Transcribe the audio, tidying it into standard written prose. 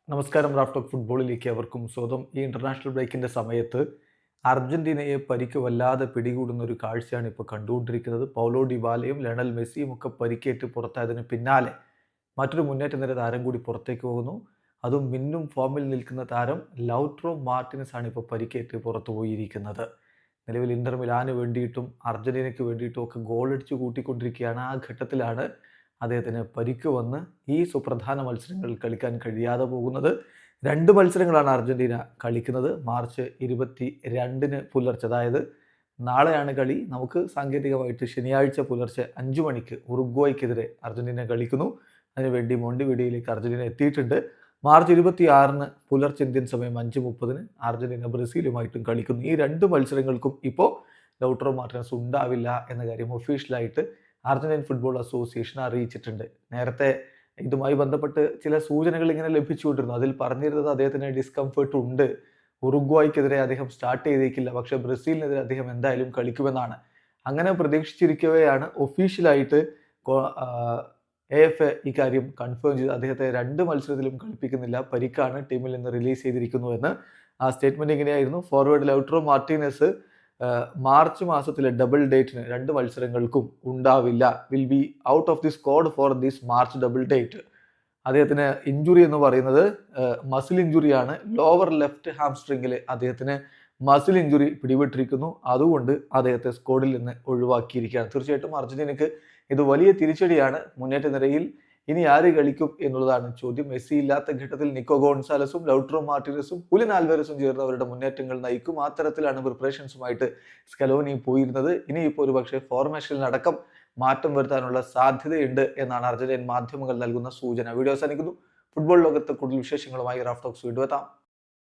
നമസ്കാരം. Raf talk ഫുട്ബോളിലേക്ക് അവർക്കും സ്വന്തം. ഈ ഇന്റർനാഷണൽ ബ്രേക്കിന്റെ സമയത്ത് അർജന്റീനയെ പരിക്ക് വല്ലാതെ പിടികൂടുന്ന ഒരു കാഴ്ചയാണ് ഇപ്പോൾ കണ്ടുകൊണ്ടിരിക്കുന്നത്. പൗലോ ഡിബാലയും ലയണൽ മെസ്സിയും ഒക്കെ പരിക്കേറ്റ് പുറത്തായതിന് പിന്നാലെ മറ്റൊരു മുന്നേറ്റ നിര താരം കൂടി പുറത്തേക്ക് പോകുന്നു. അതും മിന്നും ഫോമിൽ നിൽക്കുന്ന താരം ലൗട്രോ മാർട്ടിനസ് ആണ് ഇപ്പോൾ പരിക്കേറ്റ് പുറത്തു പോയിരിക്കുന്നത്. നിലവിൽ ഇന്റർ മിലാന് വേണ്ടിയിട്ടും അർജന്റീനയ്ക്ക് വേണ്ടിയിട്ടും ഒക്കെ ഗോളടിച്ചു കൂട്ടിക്കൊണ്ടിരിക്കുകയാണ്. ആ ഘട്ടത്തിലാണ് അദ്ദേഹത്തിന് പരിക്ക് വന്ന് ഈ സുപ്രധാന മത്സരങ്ങളിൽ കളിക്കാൻ കഴിയാതെ പോകുന്നത്. 2 മത്സരങ്ങളാണ് അർജന്റീന കളിക്കുന്നത്. മാർച്ച് 22-ന് പുലർച്ചെ, അതായത് നാളെയാണ് കളി. നമുക്ക് സാങ്കേതികമായിട്ട് ശനിയാഴ്ച പുലർച്ചെ 5 മണിക്ക് ഉറുഗ്വായ്ക്കെതിരെ അർജന്റീന കളിക്കുന്നു. അതിനുവേണ്ടി മോണ്ടിവീഡിയോയിലേക്ക് അർജന്റീന എത്തിയിട്ടുണ്ട്. മാർച്ച് 26-ന് പുലർച്ചെ ഇന്ത്യൻ സമയം 5:30-ന് അർജന്റീന ബ്രസീലുമായിട്ടും കളിക്കുന്നു. ഈ 2 മത്സരങ്ങൾക്കും ഇപ്പോൾ ലൗട്രോ മാർട്ടിനസ് ഉണ്ടാവില്ല എന്ന കാര്യം ഒഫീഷ്യലായിട്ട് അർജന്റീൻ ഫുട്ബോൾ അസോസിയേഷൻ അറിയിച്ചിട്ടുണ്ട്. നേരത്തെ ഇതുമായി ബന്ധപ്പെട്ട് ചില സൂചനകൾ ഇങ്ങനെ ലഭിച്ചുകൊണ്ടിരുന്നു. അതിൽ പറഞ്ഞിരുന്നത് അദ്ദേഹത്തിന് ഡിസ്കംഫേർട്ട് ഉണ്ട്, ഉറുഗ്വായ്ക്കെതിരെ അദ്ദേഹം സ്റ്റാർട്ട് ചെയ്തേക്കില്ല, പക്ഷേ ബ്രസീലിനെതിരെ അദ്ദേഹം എന്തായാലും കളിക്കുമെന്നാണ്. അങ്ങനെ പ്രതീക്ഷിച്ചിരിക്കവെയാണ് ഒഫീഷ്യലായിട്ട് AFA ഇക്കാര്യം കൺഫേം ചെയ്ത് അദ്ദേഹത്തെ 2 മത്സരത്തിലും കളിപ്പിക്കുന്നില്ല, പരിക്കാണ്, ടീമിൽ നിന്ന് റിലീസ് ചെയ്തിരിക്കുന്നു എന്ന്. ആ സ്റ്റേറ്റ്മെന്റ് ഇങ്ങനെയായിരുന്നു: ഫോർവേഡ് ലൗട്രോ മാർട്ടിനസ് മാർച്ച് മാസത്തിലെ ഡബിൾ ഡേറ്റിന് 2 മത്സരങ്ങൾക്കും ഉണ്ടാവില്ല, will be out of the squad for this March double date. അദ്ദേഹത്തിന് ഇഞ്ചുറി എന്ന് പറയുന്നത് മസിൽ ഇഞ്ചുറിയാണ്. ലോവർ ലെഫ്റ്റ് ഹാംസ്ട്രിങ്ങിൽ അദ്ദേഹത്തിന് മസിൽ ഇഞ്ചുറി പിടിപെട്ടിരിക്കുന്നു. അതുകൊണ്ട് അദ്ദേഹത്തെ സ്ക്വാഡിൽ നിന്ന് ഒഴിവാക്കിയിരിക്കുകയാണ്. തീർച്ചയായിട്ടും അർജന്റീനയ്ക്ക് ഇത് വലിയ തിരിച്ചടിയാണ്. മുന്നേറ്റ നിരയിൽ ഇനി ആര് കളിക്കും എന്നുള്ളതാണ് ചോദ്യം. മെസ്സി ഇല്ലാത്ത ഘട്ടത്തിൽ നിക്കോ ഗോൺസാലസും ലൗട്രോ മാർട്ടിനസും ഹുലിൻ ആൽവാരസും ചേർന്ന് അവരുടെ മുന്നേറ്റങ്ങൾ നയിക്കും. ആ തരത്തിലാണ് പ്രിപ്പറേഷൻസുമായിട്ട് സ്കലോനി പോയിരുന്നത്. ഇനിയിപ്പോൾ ഒരു പക്ഷേ ഫോർമേഷനിലടക്കം മാറ്റം വരുത്താനുള്ള സാധ്യതയുണ്ട് എന്നാണ് അർജന്റീൻ മാധ്യമങ്ങൾ നൽകുന്ന സൂചന. വീഡിയോ അവസാനിക്കുന്നു. ഫുട്ബോൾ ലോകത്ത് കൂടുതൽ വിശേഷങ്ങളുമായി റാഫ് ടോക്സ് വീണ്ടും എത്താം.